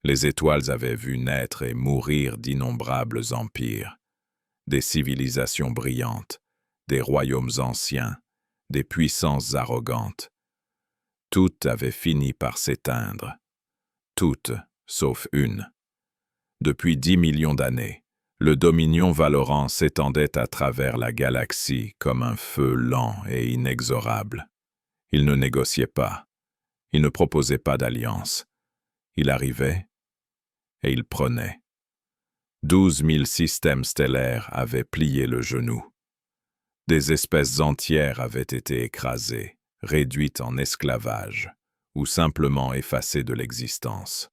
Les étoiles avaient vu naître et mourir d'innombrables empires, des civilisations brillantes, des royaumes anciens, des puissances arrogantes. Toutes avaient fini par s'éteindre. Toutes, sauf une. Depuis 10 millions d'années, le Dominion Valorant s'étendait à travers la galaxie comme un feu lent et inexorable. Il ne négociait pas. Il ne proposait pas d'alliance. Il arrivait et il prenait. 12 000 systèmes stellaires avaient plié le genou. Des espèces entières avaient été écrasées, réduites en esclavage, ou simplement effacées de l'existence.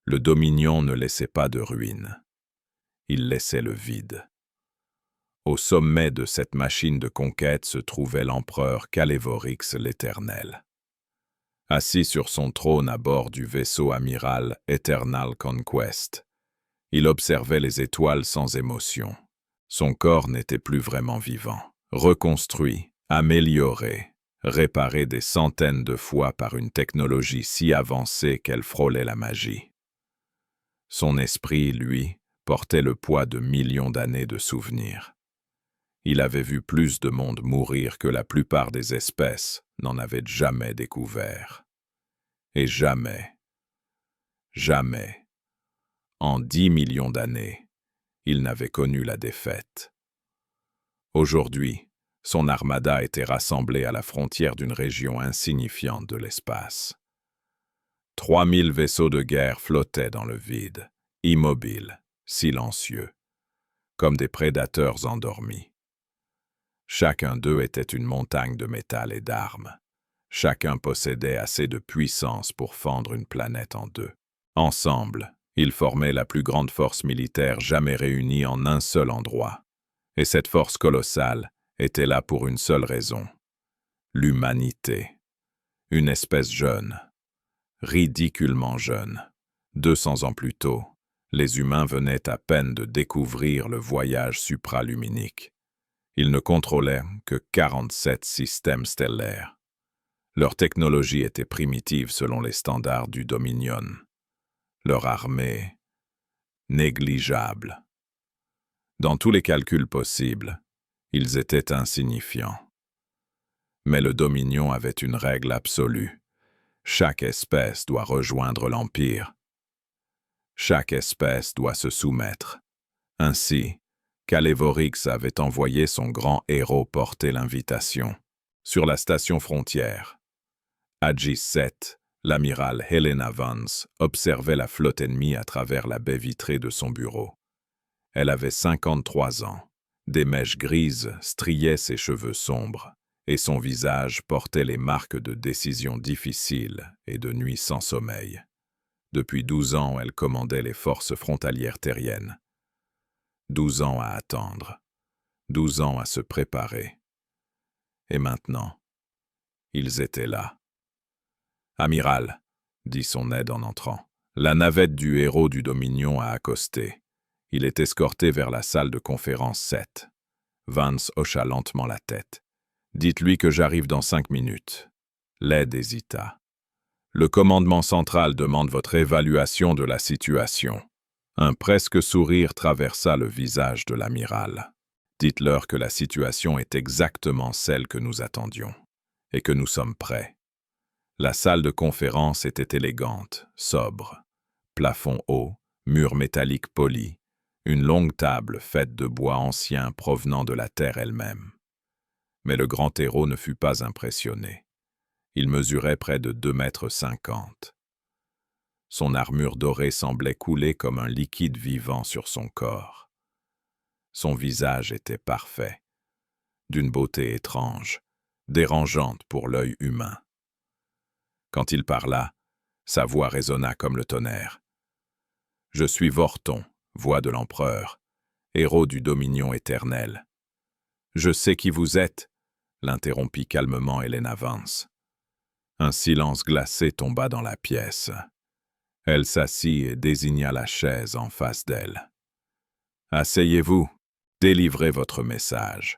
Le Dominion ne laissait pas de ruines. Il laissait le vide. Au sommet de cette machine de conquête se trouvait l'empereur Calévorix l'Éternel. Assis sur son trône à bord du vaisseau amiral Eternal Conquest, il observait les étoiles sans émotion. Son corps n'était plus vraiment vivant. Reconstruit, amélioré, réparé des centaines de fois par une technologie si avancée qu'elle frôlait la magie. Son esprit, lui, portait le poids de millions d'années de souvenirs. Il avait vu plus de monde mourir que la plupart des espèces n'en avaient jamais découvert. Et jamais, en 10 millions d'années, il n'avait connu la défaite. Aujourd'hui, son armada était rassemblée à la frontière d'une région insignifiante de l'espace. 3000 vaisseaux de guerre flottaient dans le vide, immobiles, silencieux, comme des prédateurs endormis. Chacun d'eux était une montagne de métal et d'armes. Chacun possédait assez de puissance pour fendre une planète en deux. Ensemble, ils formaient la plus grande force militaire jamais réunie en un seul endroit. Et cette force colossale était là pour une seule raison: l'humanité. Une espèce jeune, ridiculement jeune. 200 ans plus tôt, les humains venaient à peine de découvrir le voyage supraluminique. Ils ne contrôlaient que 47 systèmes stellaires. Leur technologie était primitive selon les standards du Dominion. Leur armée, négligeable. Dans tous les calculs possibles, ils étaient insignifiants. Mais le Dominion avait une règle absolue. Chaque espèce doit rejoindre l'Empire. Chaque espèce doit se soumettre. Ainsi, Calévorix avait envoyé son grand héros porter l'invitation. Sur la station frontière, Agis 7, l'amiral Helena Vance, observait la flotte ennemie à travers la baie vitrée de son bureau. Elle avait 53 ans. Des mèches grises striaient ses cheveux sombres, et son visage portait les marques de décisions difficiles et de nuits sans sommeil. Depuis 12 ans, elle commandait les forces frontalières terriennes. 12 ans à attendre, 12 ans à se préparer. Et maintenant, ils étaient là. « Amiral, » dit son aide en entrant, « la navette du héros du Dominion a accosté. Il est escorté vers la salle de conférence 7. » Vance hocha lentement la tête. « Dites-lui que j'arrive dans 5 minutes. » L'aide hésita. « Le commandement central demande votre évaluation de la situation. » Un presque sourire traversa le visage de l'amiral. « Dites-leur que la situation est exactement celle que nous attendions, et que nous sommes prêts. » La salle de conférence était élégante, sobre. Plafond haut, murs métalliques polis, une longue table faite de bois ancien provenant de la terre elle-même. Mais le grand héros ne fut pas impressionné. Il mesurait près de 2,50 m. Son armure dorée semblait couler comme un liquide vivant sur son corps. Son visage était parfait, d'une beauté étrange, dérangeante pour l'œil humain. Quand il parla, sa voix résonna comme le tonnerre. « Je suis Vorton, voix de l'empereur, héros du Dominion éternel. »« Je sais qui vous êtes, » l'interrompit calmement Helena Vance. Un silence glacé tomba dans la pièce. Elle s'assit et désigna la chaise en face d'elle. « Asseyez-vous, délivrez votre message. »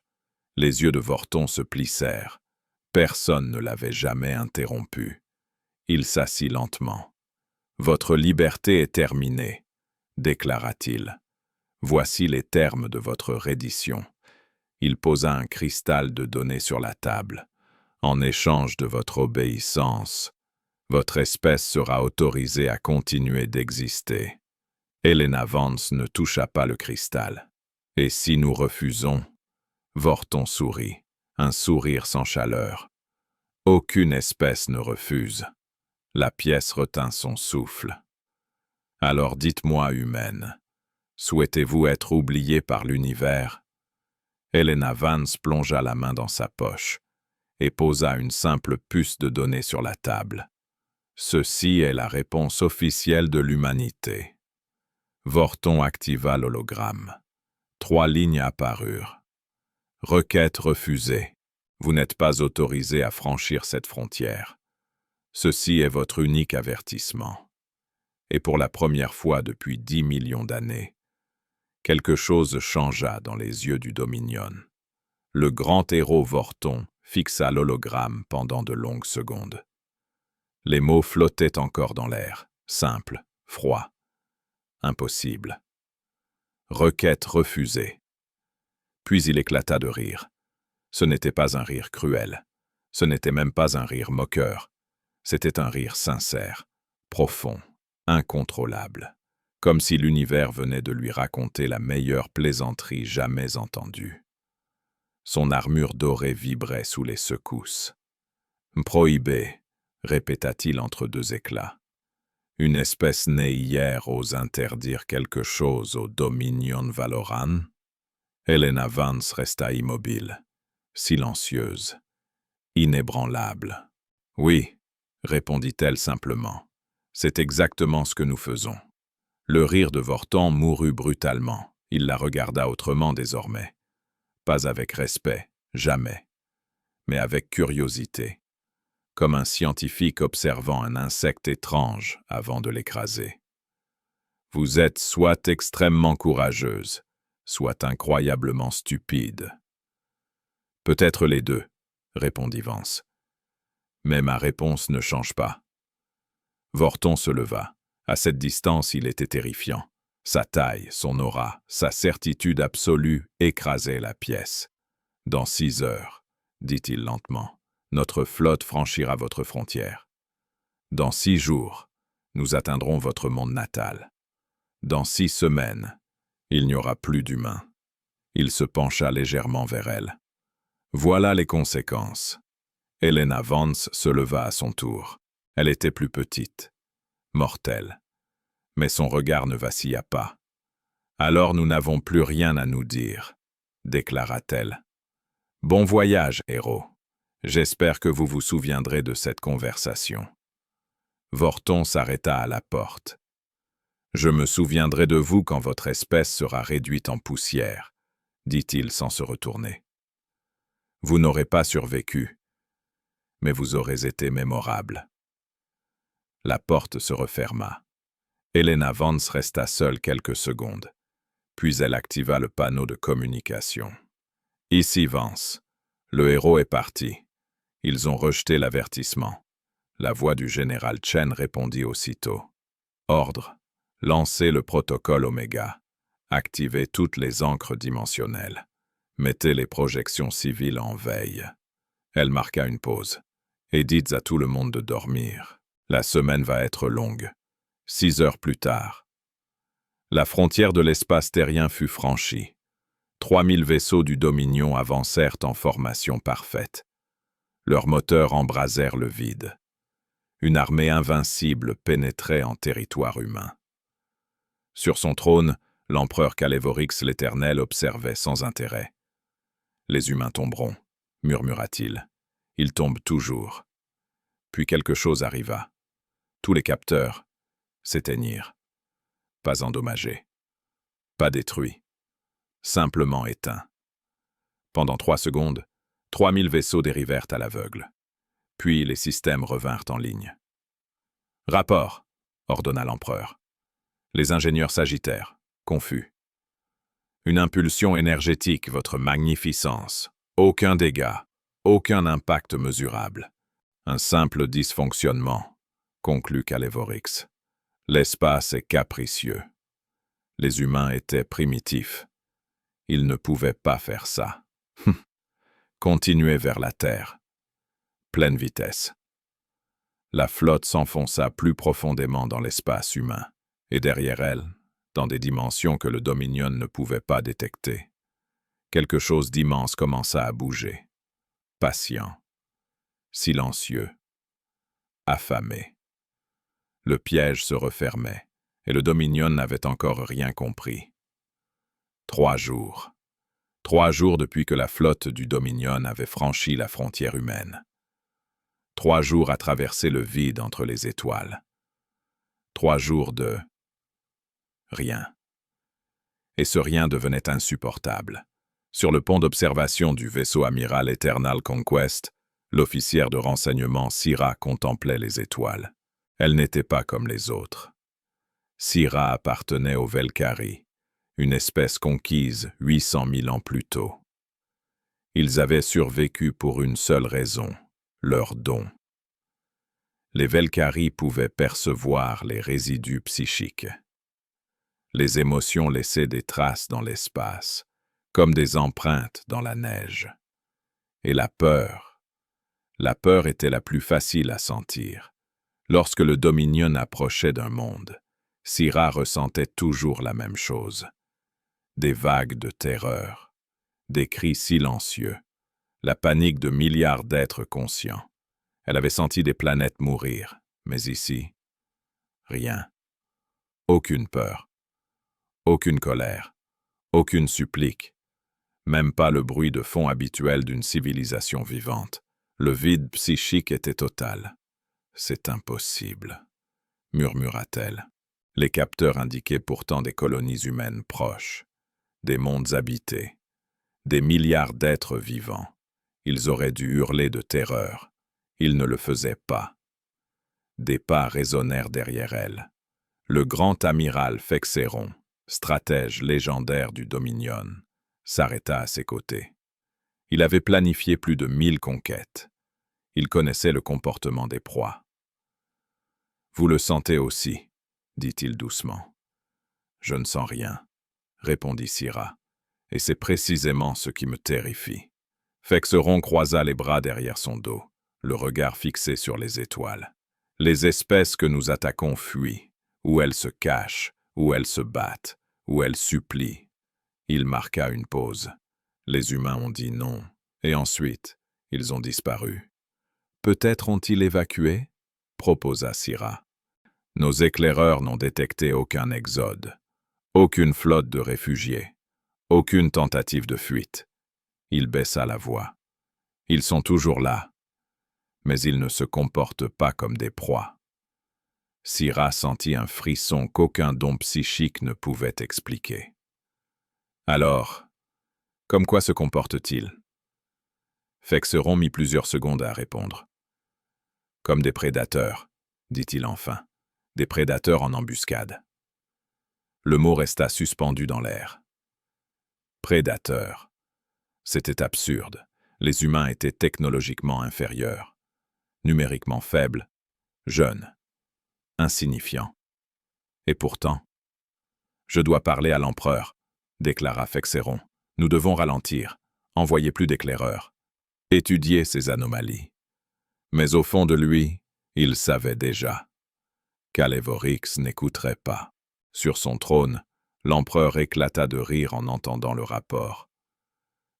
Les yeux de Vorton se plissèrent. Personne ne l'avait jamais interrompu. Il s'assit lentement. Votre liberté est terminée, déclara-t-il. Voici les termes de votre reddition. Il posa un cristal de données sur la table. En échange de votre obéissance, votre espèce sera autorisée à continuer d'exister. Helena Vance ne toucha pas le cristal. Et si nous refusons? Vorton sourit, un sourire sans chaleur. Aucune espèce ne refuse. La pièce retint son souffle. Alors dites-moi, humaine, souhaitez-vous être oubliée par l'univers? Helena Vance plongea la main dans sa poche et posa une simple puce de données sur la table. Ceci est la réponse officielle de l'humanité. Vorton activa l'hologramme. 3 lignes apparurent. Requête refusée. Vous n'êtes pas autorisé à franchir cette frontière. Ceci est votre unique avertissement. Et pour la première fois depuis 10 millions d'années, quelque chose changea dans les yeux du Dominion. Le grand héros Vorton fixa l'hologramme pendant de longues secondes. Les mots flottaient encore dans l'air, simples, froids, impossibles. Requête refusée. Puis il éclata de rire. Ce n'était pas un rire cruel. Ce n'était même pas un rire moqueur. C'était un rire sincère, profond, incontrôlable, comme si l'univers venait de lui raconter la meilleure plaisanterie jamais entendue. Son armure dorée vibrait sous les secousses. « Prohibé », répéta-t-il entre 2 éclats. Une espèce née hier ose interdire quelque chose au Dominion Valoran? Helena Vance resta immobile, silencieuse, inébranlable. « Oui », répondit-elle simplement. « C'est exactement ce que nous faisons. » Le rire de Vorton mourut brutalement. Il la regarda autrement désormais. Pas avec respect, jamais, mais avec curiosité, comme un scientifique observant un insecte étrange avant de l'écraser. « Vous êtes soit extrêmement courageuse, soit incroyablement stupide. »« Peut-être les deux, » répondit Vance. « Mais ma réponse ne change pas. » Vorton se leva. À cette distance, il était terrifiant. Sa taille, son aura, sa certitude absolue écrasaient la pièce. « Dans 6 heures, dit-il lentement, notre flotte franchira votre frontière. Dans 6 jours, nous atteindrons votre monde natal. Dans 6 semaines, il n'y aura plus d'humains. » Il se pencha légèrement vers elle. « Voilà les conséquences. » Helena Vance se leva à son tour. Elle était plus petite, mortelle. Mais son regard ne vacilla pas. « Alors nous n'avons plus rien à nous dire, » déclara-t-elle. « Bon voyage, héros. J'espère que vous vous souviendrez de cette conversation. » Vorton s'arrêta à la porte. « Je me souviendrai de vous quand votre espèce sera réduite en poussière, » dit-il sans se retourner. « Vous n'aurez pas survécu, mais vous aurez été mémorable. » La porte se referma. Helena Vance resta seule quelques secondes. Puis elle activa le panneau de communication. « Ici Vance. Le héros est parti. Ils ont rejeté l'avertissement. » La voix du général Chen répondit aussitôt. « Ordre. Lancez le protocole Oméga. Activez toutes les ancres dimensionnelles. Mettez les projections civiles en veille. » Elle marqua une pause. « Et dites à tout le monde de dormir. La semaine va être longue. 6 heures plus tard. » La frontière de l'espace terrien fut franchie. 3000 vaisseaux du Dominion avancèrent en formation parfaite. Leurs moteurs embrasèrent le vide. Une armée invincible pénétrait en territoire humain. Sur son trône, l'empereur Calévorix l'Éternel observait sans intérêt. « Les humains tomberont, » murmura-t-il. « Ils tombent toujours. » Puis quelque chose arriva. Tous les capteurs s'éteignirent. Pas endommagés. Pas détruits. Simplement éteints. Pendant 3 secondes, 3000 vaisseaux dérivèrent à l'aveugle. Puis les systèmes revinrent en ligne. « Rapport !» ordonna l'empereur. Les ingénieurs s'agitèrent, confus. « Une impulsion énergétique, votre magnificence. Aucun dégât, aucun impact mesurable. Un simple dysfonctionnement, conclut Calévorix. L'espace est capricieux. Les humains étaient primitifs. Ils ne pouvaient pas faire ça. Continuez vers la Terre. Pleine vitesse. La flotte s'enfonça plus profondément dans l'espace humain, et derrière elle, dans des dimensions que le Dominion ne pouvait pas détecter. Quelque chose d'immense commença à bouger. Patient. Silencieux. Affamé. Le piège se refermait, et le Dominion n'avait encore rien compris. 3 jours. 3 jours depuis que la flotte du Dominion avait franchi la frontière humaine. 3 jours à traverser le vide entre les étoiles. 3 jours de rien. Et ce rien devenait insupportable. Sur le pont d'observation du vaisseau amiral Eternal Conquest, l'officière de renseignement Syrah contemplait les étoiles. Elle n'était pas comme les autres. Syrah appartenait aux Velkhari, une espèce conquise 800 000 ans plus tôt. Ils avaient survécu pour une seule raison, leur don. Les Velkhari pouvaient percevoir les résidus psychiques. Les émotions laissaient des traces dans l'espace, comme des empreintes dans la neige. Et la peur était la plus facile à sentir. Lorsque le Dominion approchait d'un monde, Syrah ressentait toujours la même chose. Des vagues de terreur, des cris silencieux, la panique de milliards d'êtres conscients. Elle avait senti des planètes mourir, mais ici, rien. Aucune peur, aucune colère, aucune supplique, même pas le bruit de fond habituel d'une civilisation vivante. Le vide psychique était total. « C'est impossible », murmura-t-elle. Les capteurs indiquaient pourtant des colonies humaines proches, des mondes habités, des milliards d'êtres vivants. Ils auraient dû hurler de terreur. Ils ne le faisaient pas. Des pas résonnèrent derrière elle. Le grand amiral Fexeron, stratège légendaire du Dominion, s'arrêta à ses côtés. Il avait planifié plus de 1000 conquêtes. Il connaissait le comportement des proies. « Vous le sentez aussi », dit-il doucement. « Je ne sens rien », répondit Syrah, « et c'est précisément ce qui me terrifie. » Fexeron croisa les bras derrière son dos, le regard fixé sur les étoiles. Les espèces que nous attaquons fuient, ou elles se cachent, ou elles se battent, ou elles supplient. Il marqua une pause. Les humains ont dit non, et ensuite, ils ont disparu. Peut-être ont-ils évacué? Proposa Syrah. Nos éclaireurs n'ont détecté aucun exode, aucune flotte de réfugiés, aucune tentative de fuite. Il baissa la voix. Ils sont toujours là, mais ils ne se comportent pas comme des proies. Syrah sentit un frisson qu'aucun don psychique ne pouvait expliquer. Alors, comme quoi se comportent-ils? Fexeron mit plusieurs secondes à répondre. Comme des prédateurs, dit-il enfin, des prédateurs en embuscade. Le mot resta suspendu dans l'air. Prédateurs. C'était absurde. Les humains étaient technologiquement inférieurs, numériquement faibles, jeunes, insignifiants. Et pourtant, « Je dois parler à l'empereur », déclara Fexeron. « Nous devons ralentir, envoyer plus d'éclaireurs, étudier ces anomalies. » Mais au fond de lui, il savait déjà. Kalevorix n'écouterait pas. Sur son trône, l'empereur éclata de rire en entendant le rapport.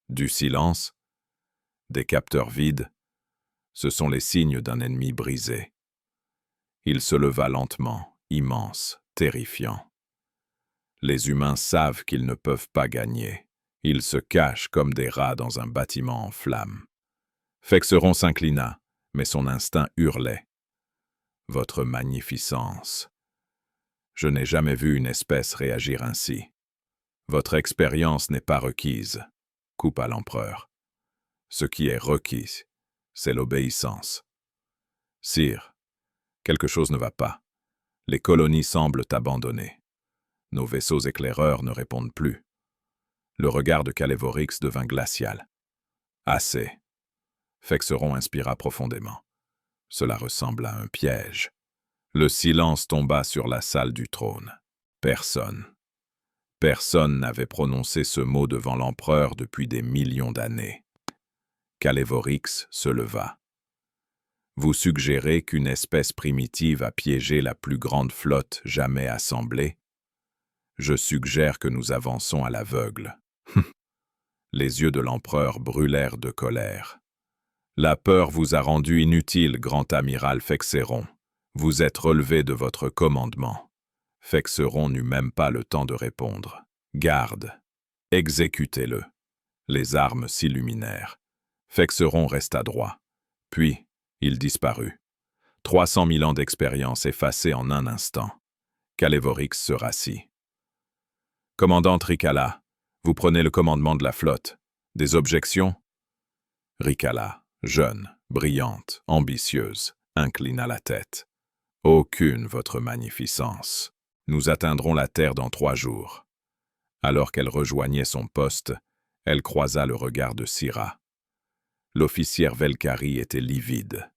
Du silence, des capteurs vides, ce sont les signes d'un ennemi brisé. Il se leva lentement, immense, terrifiant. Les humains savent qu'ils ne peuvent pas gagner. Ils se cachent comme des rats dans un bâtiment en flammes. Fexeron s'inclina, mais son instinct hurlait. « Votre magnificence! Je n'ai jamais vu une espèce réagir ainsi. Votre expérience n'est pas requise, » coupa l'empereur. « Ce qui est requis, c'est l'obéissance. Sire, quelque chose ne va pas. Les colonies semblent abandonnées. Nos vaisseaux éclaireurs ne répondent plus. » Le regard de Kalevorix devint glacial. « Assez. » Fexeron inspira profondément. Cela ressemble à un piège. Le silence tomba sur la salle du trône. Personne n'avait prononcé ce mot devant l'empereur depuis des millions d'années. Calévorix se leva. Vous suggérez qu'une espèce primitive a piégé la plus grande flotte jamais assemblée? Je suggère que nous avançons à l'aveugle. Les yeux de l'empereur brûlèrent de colère. La peur vous a rendu inutile, grand amiral Fexéron. Vous êtes relevé de votre commandement. Fexéron n'eut même pas le temps de répondre. Garde, exécutez-le. Les armes s'illuminèrent. Fexéron resta droit. Puis, il disparut. 300 000 ans d'expérience effacés en un instant. Calévorix se rassit. Commandant Ricala, vous prenez le commandement de la flotte. Des objections? Ricala, jeune, brillante, ambitieuse, inclina la tête. Aucune, votre magnificence. Nous atteindrons la terre dans 3 jours. Alors qu'elle rejoignait son poste, elle croisa le regard de Syrah. L'officière Velkari était livide,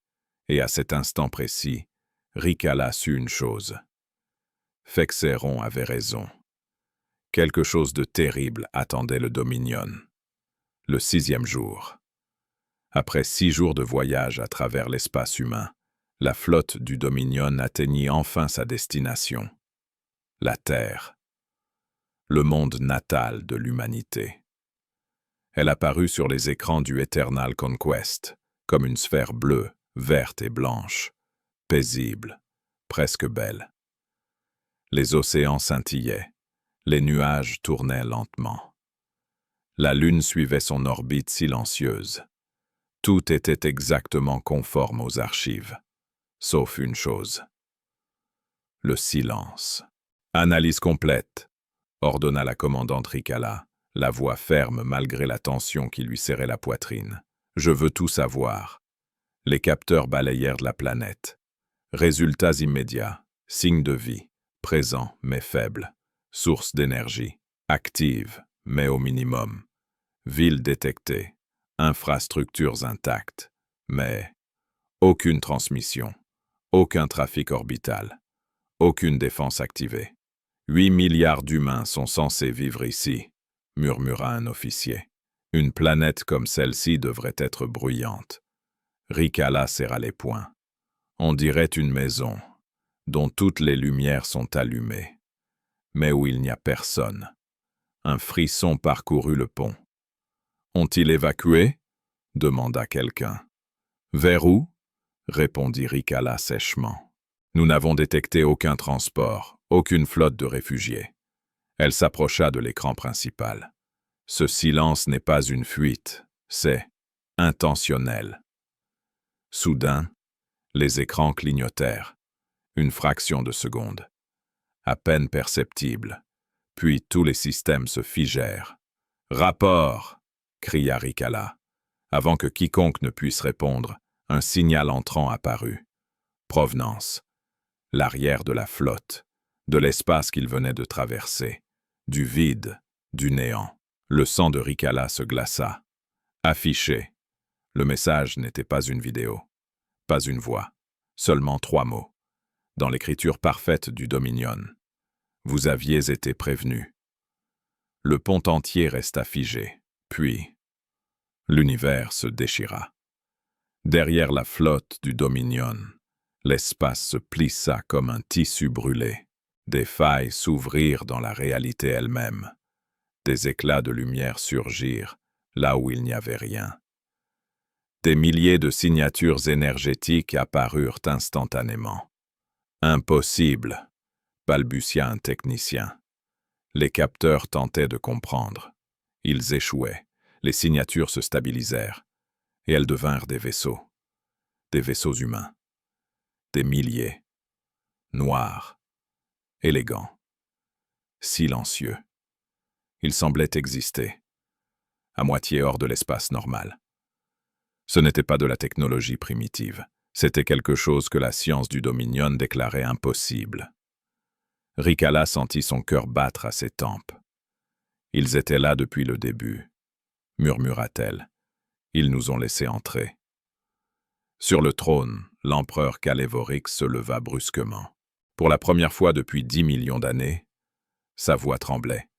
et à cet instant précis, Ricala sut une chose. Fexéron avait raison. Quelque chose de terrible attendait le Dominion. Le 6e jour. Après 6 jours de voyage à travers l'espace humain, la flotte du Dominion atteignit enfin sa destination. La Terre. Le monde natal de l'humanité. Elle apparut sur les écrans du Eternal Conquest, comme une sphère bleue, verte et blanche, paisible, presque belle. Les océans scintillaient, les nuages tournaient lentement. La Lune suivait son orbite silencieuse. Tout était exactement conforme aux archives, sauf une chose. Le silence. Analyse complète, ordonna la commandante Ricala, la voix ferme malgré la tension qui lui serrait la poitrine. Je veux tout savoir. Les capteurs balayèrent de la planète. Résultats immédiats, signes de vie, présents mais faibles, source d'énergie, active mais au minimum, ville détectée, infrastructures intactes, mais aucune transmission, aucun trafic orbital, aucune défense activée. 8 milliards d'humains sont censés vivre ici, murmura un officier. Une planète comme celle-ci devrait être bruyante. Ricala serra les poings. On dirait une maison, dont toutes les lumières sont allumées, mais où il n'y a personne. Un frisson parcourut le pont. Ont-ils évacué? Demanda quelqu'un. Vers où? Répondit Ricala sèchement. Nous n'avons détecté aucun transport, aucune flotte de réfugiés. Elle s'approcha de l'écran principal. Ce silence n'est pas une fuite, c'est intentionnel. Soudain, les écrans clignotèrent. Une fraction de seconde. À peine perceptible. Puis tous les systèmes se figèrent. « Rapport !» cria Ricala. Avant que quiconque ne puisse répondre, un signal entrant apparut. Provenance. L'arrière de la flotte, de l'espace qu'il venait de traverser, du vide, du néant. Le sang de Ricala se glaça. Affiché. Le message n'était pas une vidéo, pas une voix, seulement 3 mots. Dans l'écriture parfaite du Dominion. Vous aviez été prévenu. Le pont entier resta figé, puis l'univers se déchira. Derrière la flotte du Dominion, l'espace se plissa comme un tissu brûlé. Des failles s'ouvrirent dans la réalité elle-même. Des éclats de lumière surgirent là où il n'y avait rien. Des milliers de signatures énergétiques apparurent instantanément. Impossible, balbutia un technicien. Les capteurs tentaient de comprendre. Ils échouaient. Les signatures se stabilisèrent. Et elles devinrent des vaisseaux. Des vaisseaux humains. Des milliers. Noirs. Élégants. Silencieux. Ils semblaient exister. À moitié hors de l'espace normal. Ce n'était pas de la technologie primitive. C'était quelque chose que la science du Dominion déclarait impossible. Ricala sentit son cœur battre à ses tempes. Ils étaient là depuis le début, murmura-t-elle. Ils nous ont laissé entrer. Sur le trône, l'empereur Calévorix se leva brusquement. Pour la première fois depuis 10 millions d'années, sa voix tremblait.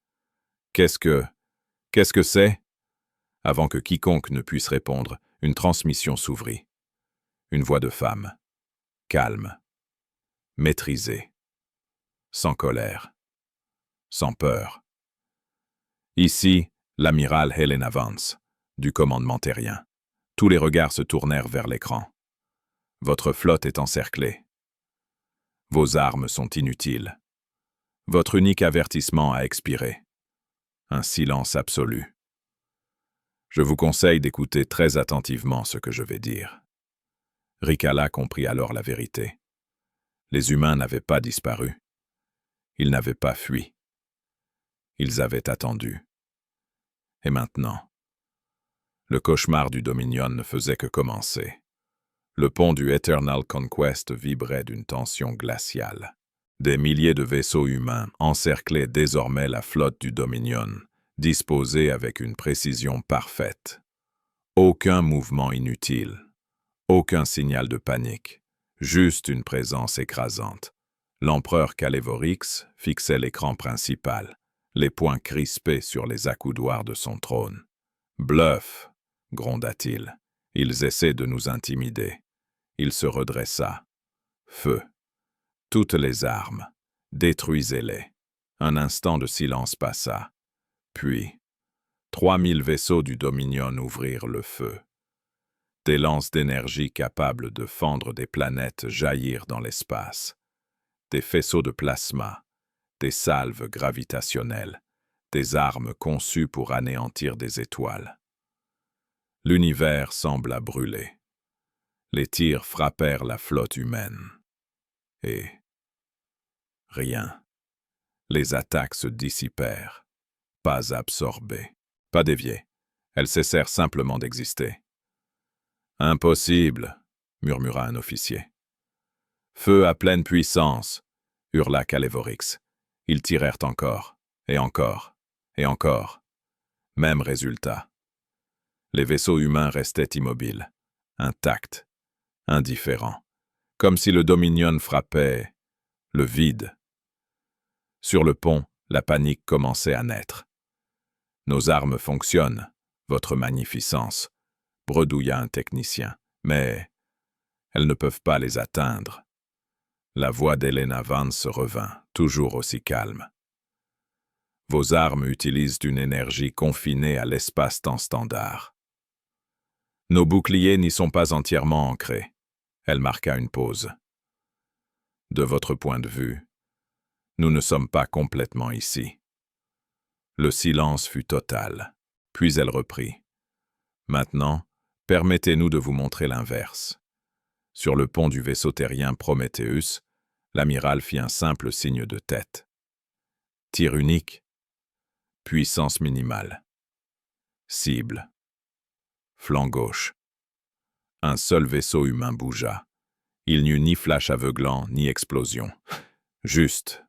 Qu'est-ce que c'est? Avant que quiconque ne puisse répondre, une transmission s'ouvrit. Une voix de femme, calme, maîtrisée, sans colère, sans peur. Ici, l'amiral Helena Vance, du commandement terrien. Tous les regards se tournèrent vers l'écran. Votre flotte est encerclée. Vos armes sont inutiles. Votre unique avertissement a expiré. Un silence absolu. Je vous conseille d'écouter très attentivement ce que je vais dire. Ricala comprit alors la vérité. Les humains n'avaient pas disparu. Ils n'avaient pas fui. Ils avaient attendu. Et maintenant, le cauchemar du Dominion ne faisait que commencer. Le pont du Eternal Conquest vibrait d'une tension glaciale. Des milliers de vaisseaux humains encerclaient désormais la flotte du Dominion, disposée avec une précision parfaite. Aucun mouvement inutile, aucun signal de panique, juste une présence écrasante. L'empereur Calévorix fixait l'écran principal, les poings crispés sur les accoudoirs de son trône. « Bluff !» gronda-t-il. « Ils essaient de nous intimider. » Il se redressa. « Feu ! Toutes les armes, détruisez-les. » Un instant de silence passa. Puis, 3000 vaisseaux du Dominion ouvrirent le feu. Des lances d'énergie capables de fendre des planètes jaillirent dans l'espace. Des faisceaux de plasma, des salves gravitationnelles, des armes conçues pour anéantir des étoiles. L'univers sembla brûler. Les tirs frappèrent la flotte humaine. Et rien. Les attaques se dissipèrent. Pas absorbées, pas déviées. Elles cessèrent simplement d'exister. « Impossible !» murmura un officier. « Feu à pleine puissance !» hurla Calévorix. Ils tirèrent encore, et encore, et encore. Même résultat. Les vaisseaux humains restaient immobiles, intacts, indifférents, comme si le Dominion frappait le vide. Sur le pont, la panique commençait à naître. « Nos armes fonctionnent, votre magnificence », bredouilla un technicien, « mais elles ne peuvent pas les atteindre. » La voix d'Helena Vance revint, toujours aussi calme. « Vos armes utilisent une énergie confinée à l'espace-temps standard. Nos boucliers n'y sont pas entièrement ancrés. » Elle marqua une pause. « De votre point de vue, nous ne sommes pas complètement ici. » Le silence fut total, puis elle reprit. « Maintenant, permettez-nous de vous montrer l'inverse. » Sur le pont du vaisseau terrien Prometheus, l'amiral fit un simple signe de tête. Tir unique. Puissance minimale. Cible. Flanc gauche. Un seul vaisseau humain bougea. Il n'y eut ni flash aveuglant, ni explosion. Juste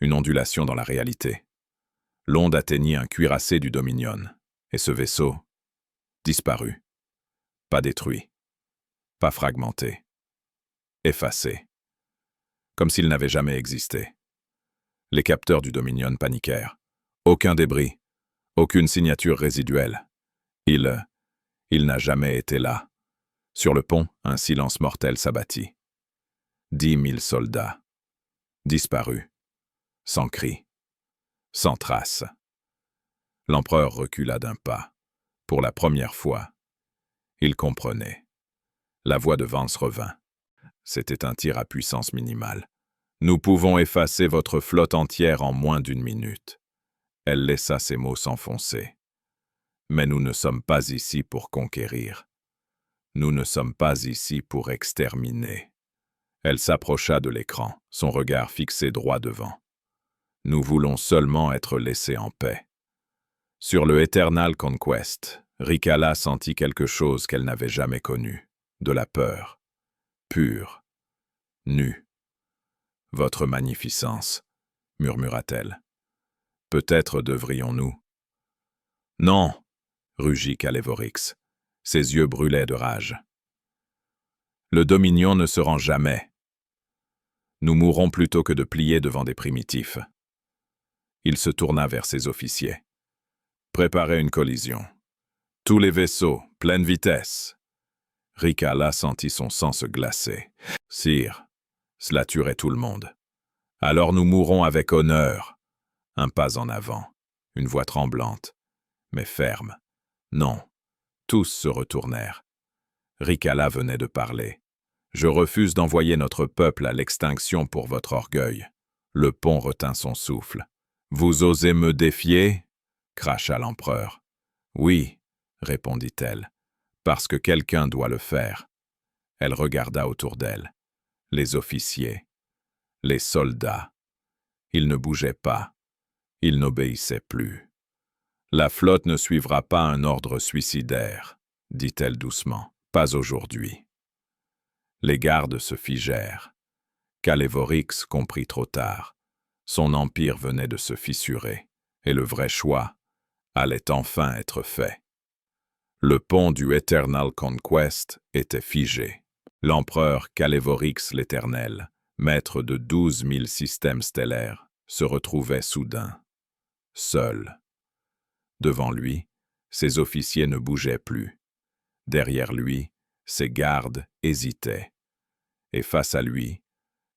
une ondulation dans la réalité. L'onde atteignit un cuirassé du Dominion, et ce vaisseau disparut. Pas détruit, pas fragmenté, effacé, comme s'il n'avait jamais existé. Les capteurs du Dominion paniquèrent. Aucun débris, aucune signature résiduelle. Il n'a jamais été là. Sur le pont, un silence mortel s'abattit. 10 000 soldats, disparus, sans cri, sans trace. L'empereur recula d'un pas. Pour la première fois, il comprenait. La voix de Vance revint. C'était un tir à puissance minimale. Nous pouvons effacer votre flotte entière en moins d'1 minute. Elle laissa ces mots s'enfoncer. Mais nous ne sommes pas ici pour conquérir. Nous ne sommes pas ici pour exterminer. Elle s'approcha de l'écran, son regard fixé droit devant. Nous voulons seulement être laissés en paix. Sur le Eternal Conquest, Ricala sentit quelque chose qu'elle n'avait jamais connu. De la peur. Pure. Nue. « Votre magnificence », murmura-t-elle. « Peut-être devrions-nous... » « Non !» rugit Calévorix. Ses yeux brûlaient de rage. Le Dominion ne se rend jamais. Nous mourrons plutôt que de plier devant des primitifs. Il se tourna vers ses officiers. Préparez une collision. Tous les vaisseaux, pleine vitesse. Ricala sentit son sang se glacer. Sire, cela tuerait tout le monde. Alors nous mourrons avec honneur. Un pas en avant, une voix tremblante, mais ferme. Non. Tous se retournèrent. Ricala venait de parler. Je refuse d'envoyer notre peuple à l'extinction pour votre orgueil. Le pont retint son souffle. Vous osez me défier? Cracha l'empereur. Oui, répondit-elle, parce que quelqu'un doit le faire. Elle regarda autour d'elle. Les officiers, les soldats. Ils ne bougeaient pas. Ils n'obéissaient plus. La flotte ne suivra pas un ordre suicidaire, dit-elle doucement. Pas aujourd'hui. Les gardes se figèrent. Kalevorix comprit trop tard. Son empire venait de se fissurer, et le vrai choix allait enfin être fait. Le pont du Eternal Conquest était figé. L'empereur Kalevorix l'Éternel, maître de 12 000 systèmes stellaires, se retrouvait soudain, seul. Devant lui, ses officiers ne bougeaient plus. Derrière lui, ses gardes hésitaient. Et face à lui,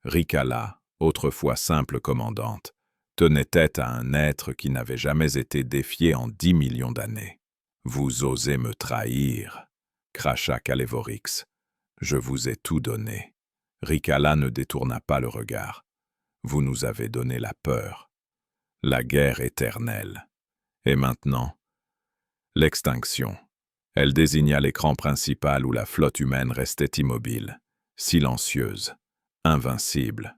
Ricala, autrefois simple commandante, tenait tête à un être qui n'avait jamais été défié en 10 millions d'années. « Vous osez me trahir !» cracha Kalevorix. « Je vous ai tout donné. » Ricala ne détourna pas le regard. « Vous nous avez donné la peur. La guerre éternelle. Et maintenant, l'extinction. » Elle désigna l'écran principal où la flotte humaine restait immobile, silencieuse, invincible.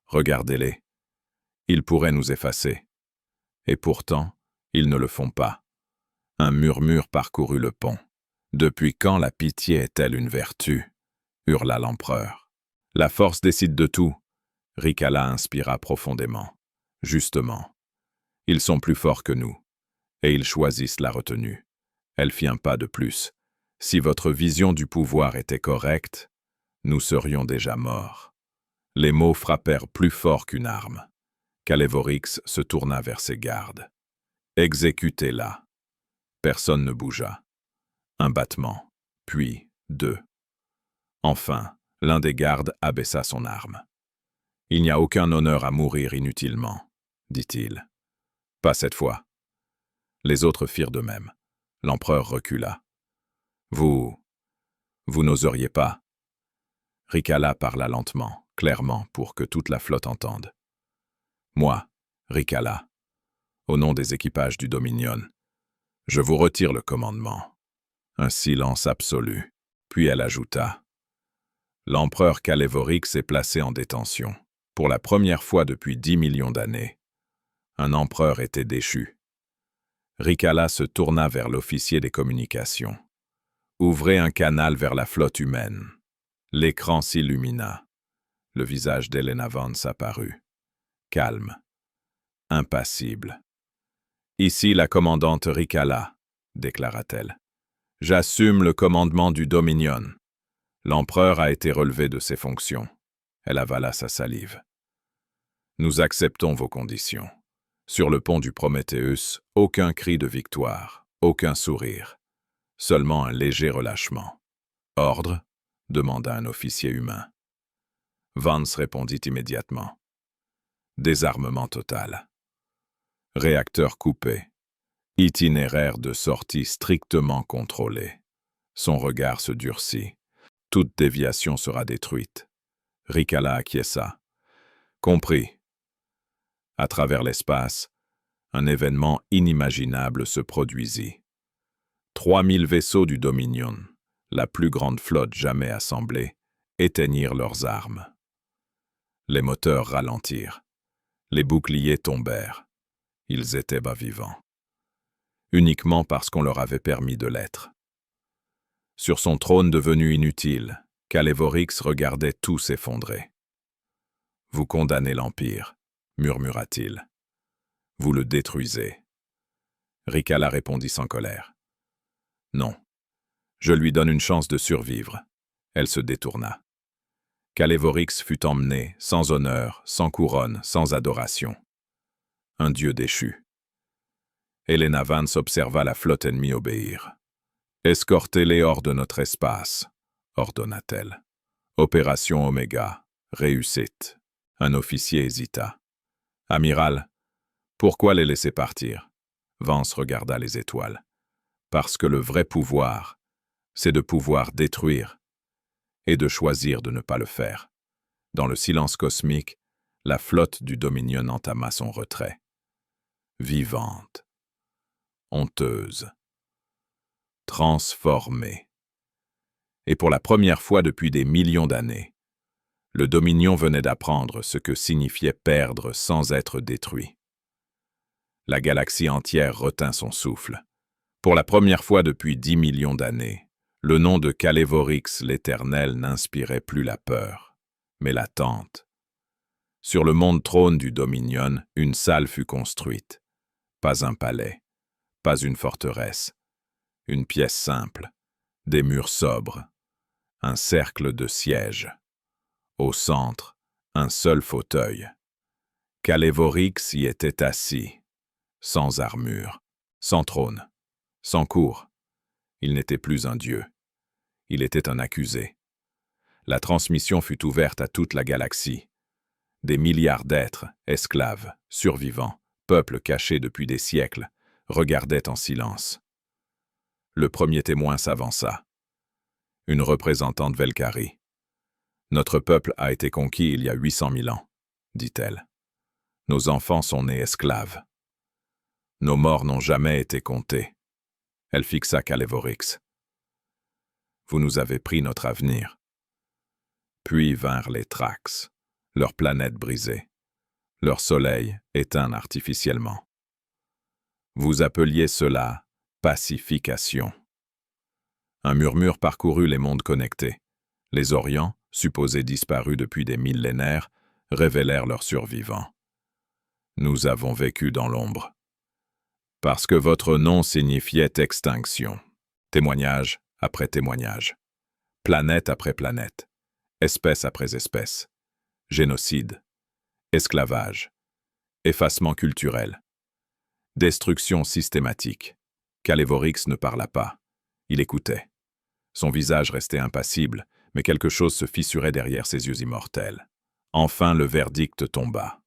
Regardez-les. Ils pourraient nous effacer. Et pourtant, ils ne le font pas. Un murmure parcourut le pont. Depuis quand la pitié est-elle une vertu? Hurla l'empereur. La force décide de tout. Ricala inspira profondément. Justement. Ils sont plus forts que nous. Et ils choisissent la retenue. Elle fit un pas de plus. Si votre vision du pouvoir était correcte, nous serions déjà morts. Les mots frappèrent plus fort qu'une arme. Kalevorix se tourna vers ses gardes. Exécutez-la. Personne ne bougea. Un battement, puis deux. Enfin, l'un des gardes abaissa son arme. Il n'y a aucun honneur à mourir inutilement, dit-il. Pas cette fois. Les autres firent de même. L'empereur recula. Vous n'oseriez pas. Ricala parla lentement, clairement, pour que toute la flotte entende. Moi, Ricala, au nom des équipages du Dominion, je vous retire le commandement. Un silence absolu. Puis elle ajouta. L'empereur Kalevorix est placé en détention. Pour la première fois depuis 10 millions d'années. Un empereur était déchu. Ricala se tourna vers l'officier des communications. Ouvrez un canal vers la flotte humaine. L'écran s'illumina. Le visage d'Helena Vance apparut. Calme. Impassible. Ici la commandante Ricala, déclara-t-elle. J'assume le commandement du Dominion. L'empereur a été relevé de ses fonctions. Elle avala sa salive. Nous acceptons vos conditions. Sur le pont du Prométhéeus, aucun cri de victoire, aucun sourire. Seulement un léger relâchement. Ordre? Demanda un officier humain. Vance répondit immédiatement. Désarmement total. Réacteur coupé. Itinéraire de sortie strictement contrôlé. Son regard se durcit. Toute déviation sera détruite. Ricala acquiesça. Compris. À travers l'espace, un événement inimaginable se produisit. 3000 vaisseaux du Dominion, la plus grande flotte jamais assemblée, éteignirent leurs armes. Les moteurs ralentirent. Les boucliers tombèrent. Ils étaient bas vivants. Uniquement parce qu'on leur avait permis de l'être. Sur son trône devenu inutile, Kalevorix regardait tout s'effondrer. « Vous condamnez l'Empire », murmura-t-il. « Vous le détruisez. » Ricala répondit sans colère. « Non. Je lui donne une chance de survivre. Elle se détourna. Calévorix fut emmené, sans honneur, sans couronne, sans adoration. Un dieu déchu. Helena Vance observa la flotte ennemie obéir. « Escortez-les hors de notre espace », ordonna-t-elle. Opération Oméga, réussite. Un officier hésita. « Amiral, pourquoi les laisser partir ?» Vance regarda les étoiles. « Parce que le vrai pouvoir, c'est de pouvoir détruire et de choisir de ne pas le faire. » Dans le silence cosmique, la flotte du Dominion entama son retrait. Vivante, honteuse, transformée. Et pour la première fois depuis des millions d'années, le Dominion venait d'apprendre ce que signifiait perdre sans être détruit. La galaxie entière retint son souffle. Pour la première fois depuis 10 millions d'années, le nom de Calévorix l'Éternel n'inspirait plus la peur, mais l'attente. Sur le monde trône du Dominion, une salle fut construite. Pas un palais, pas une forteresse, une pièce simple, des murs sobres, un cercle de siège. Au centre, un seul fauteuil. Calévorix y était assis, sans armure, sans trône, sans cour. Il n'était plus un dieu. Il était un accusé. La transmission fut ouverte à toute la galaxie. Des milliards d'êtres, esclaves, survivants, peuples cachés depuis des siècles, regardaient en silence. Le premier témoin s'avança. Une représentante Velkari. « Notre peuple a été conquis il y a 800 000 ans, dit-elle. Nos enfants sont nés esclaves. Nos morts n'ont jamais été comptés. » Elle fixa Calévorix. « Vous nous avez pris notre avenir. » Puis vinrent les Trax, leur planète brisée, leur soleil éteint artificiellement. Vous appeliez cela pacification. Un murmure parcourut les mondes connectés. Les Orients, supposés disparus depuis des millénaires, révélèrent leurs survivants. Nous avons vécu dans l'ombre. Parce que votre nom signifiait extinction. Témoignage après témoignage. Planète après planète. Espèce après espèce. Génocide. Esclavage. Effacement culturel. Destruction systématique. Calévorix ne parla pas. Il écoutait. Son visage restait impassible, mais quelque chose se fissurait derrière ses yeux immortels. Enfin, le verdict tomba.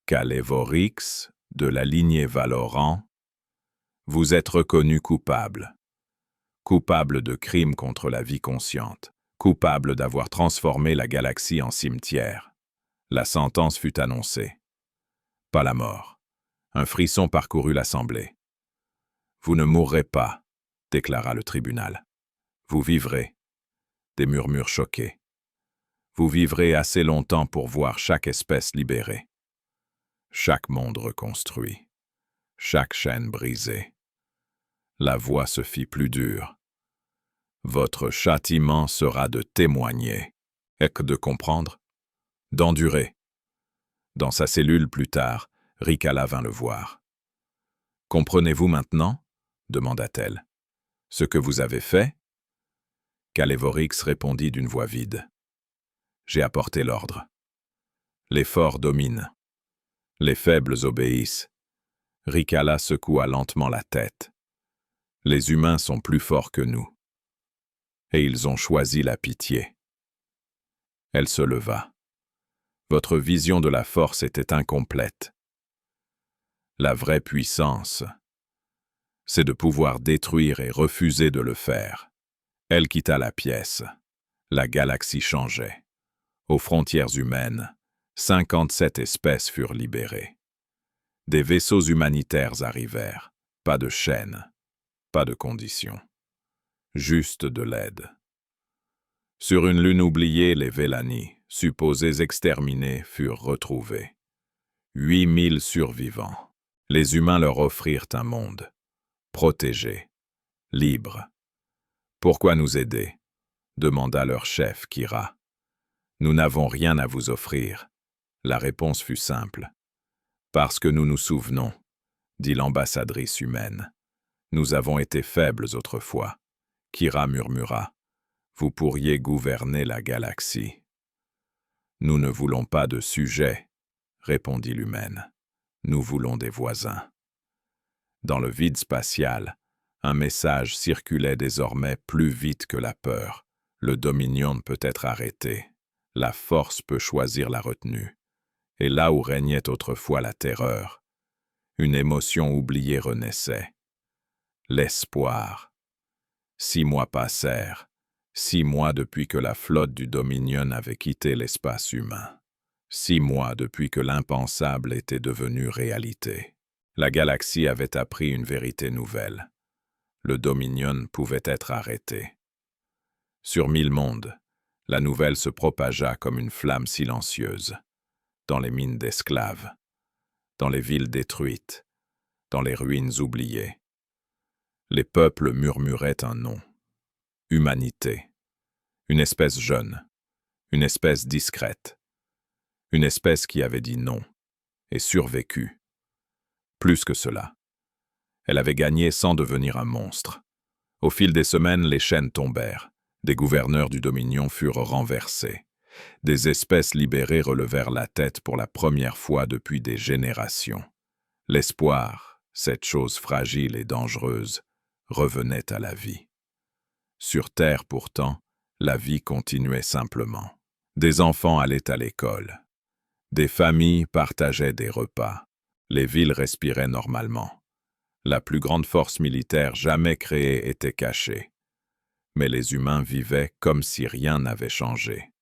Calévorix, de la lignée Valorant, vous êtes reconnu coupable. Coupable de crimes contre la vie consciente. Coupable d'avoir transformé la galaxie en cimetière. La sentence fut annoncée. Pas la mort. Un frisson parcourut l'assemblée. Vous ne mourrez pas, déclara le tribunal. Vous vivrez. Des murmures choqués. Vous vivrez assez longtemps pour voir chaque espèce libérée. Chaque monde reconstruit. Chaque chaîne brisée. La voix se fit plus dure. Votre châtiment sera de témoigner, et que de comprendre, d'endurer. Dans sa cellule plus tard, Ricala vint le voir. « Comprenez-vous maintenant ?» demanda-t-elle. « Ce que vous avez fait ?» Calévorix répondit d'une voix vide. « J'ai apporté l'ordre. Les forts dominent. Les faibles obéissent. » Ricala secoua lentement la tête. « Les humains sont plus forts que nous. Et ils ont choisi la pitié. » Elle se leva. « Votre vision de la force était incomplète. La vraie puissance, c'est de pouvoir détruire et refuser de le faire. » Elle quitta la pièce. La galaxie changeait. Aux frontières humaines, 57 espèces furent libérées. Des vaisseaux humanitaires arrivèrent. Pas de chaînes, pas de conditions. Juste de l'aide. Sur une lune oubliée, les Vélani, supposés exterminés, furent retrouvés. 8000 survivants. Les humains leur offrirent un monde. Protégé. Libre. « Pourquoi nous aider ?» demanda leur chef, Kira. « Nous n'avons rien à vous offrir. » La réponse fut simple. « Parce que nous nous souvenons, » dit l'ambassadrice humaine. « Nous avons été faibles autrefois. » Kira murmura. vous pourriez gouverner la galaxie. Nous ne voulons pas de sujets, répondit l'humaine. Nous voulons des voisins. Dans le vide spatial, un message circulait désormais plus vite que la peur. Le Dominion peut être arrêté. La force peut choisir la retenue. Et là où régnait autrefois la terreur, une émotion oubliée renaissait. L'espoir. 6 mois passèrent. 6 mois depuis que la flotte du Dominion avait quitté l'espace humain. 6 mois depuis que l'impensable était devenu réalité. La galaxie avait appris une vérité nouvelle. Le Dominion pouvait être arrêté. Sur 1000 mondes, la nouvelle se propagea comme une flamme silencieuse, dans les mines d'esclaves, dans les villes détruites, dans les ruines oubliées. Les peuples murmuraient un nom. Humanité. Une espèce jeune, une espèce discrète, une espèce qui avait dit non et survécu. Plus que cela, elle avait gagné sans devenir un monstre. Au fil des semaines, les chaînes tombèrent. Des gouverneurs du Dominion furent renversés. Des espèces libérées relevèrent la tête pour la première fois depuis des générations. L'espoir, cette chose fragile et dangereuse, revenait à la vie. Sur Terre, pourtant, la vie continuait simplement. Des enfants allaient à l'école. Des familles partageaient des repas. Les villes respiraient normalement. La plus grande force militaire jamais créée était cachée. Mais les humains vivaient comme si rien n'avait changé.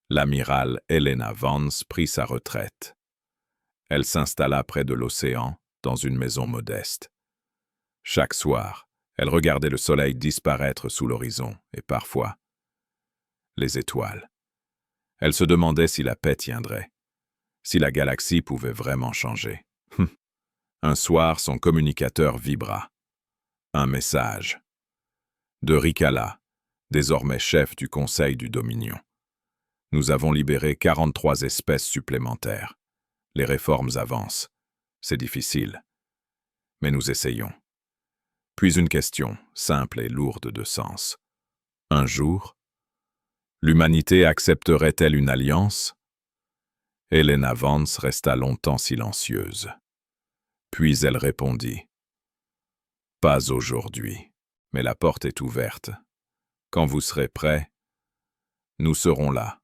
L'amiral Helena Vance prit sa retraite. Elle s'installa près de l'océan, dans une maison modeste. Chaque soir, elle regardait le soleil disparaître sous l'horizon, et parfois, les étoiles. Elle se demandait si la paix tiendrait, si la galaxie pouvait vraiment changer. Un soir, son communicateur vibra. Un message. De Ricala, désormais chef du Conseil du Dominion. Nous avons libéré 43 espèces supplémentaires. Les réformes avancent. C'est difficile. Mais nous essayons. Puis une question, simple et lourde de sens. Un jour, l'humanité accepterait-elle une alliance? Helena Vance resta longtemps silencieuse. Puis elle répondit. Pas aujourd'hui, mais la porte est ouverte. Quand vous serez prêts, nous serons là.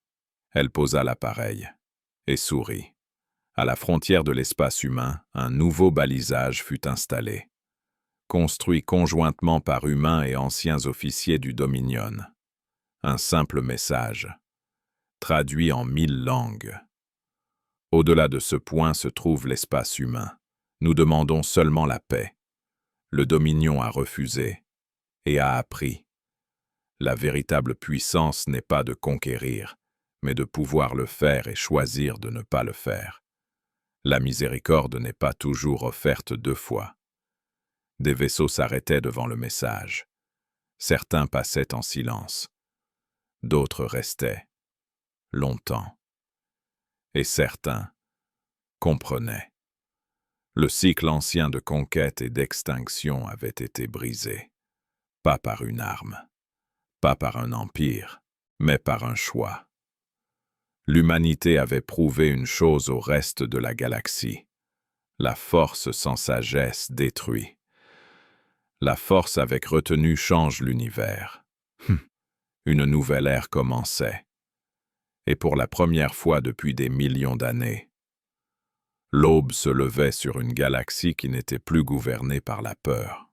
Elle posa l'appareil et sourit. À la frontière de l'espace humain, un nouveau balisage fut installé. Construit conjointement par humains et anciens officiers du Dominion. Un simple message, traduit en 1000 langues. Au-delà de ce point se trouve l'espace humain. Nous demandons seulement la paix. Le Dominion a refusé et a appris. La véritable puissance n'est pas de conquérir, mais de pouvoir le faire et choisir de ne pas le faire. La miséricorde n'est pas toujours offerte 2 fois. Des vaisseaux s'arrêtaient devant le message. Certains passaient en silence. D'autres restaient, longtemps. Et certains comprenaient. Le cycle ancien de conquête et d'extinction avait été brisé. Pas par une arme, pas par un empire, mais par un choix. L'humanité avait prouvé une chose au reste de la galaxie. La force sans sagesse détruit. La force avec retenue change l'univers. Une nouvelle ère commençait. Et pour la première fois depuis des millions d'années, l'aube se levait sur une galaxie qui n'était plus gouvernée par la peur.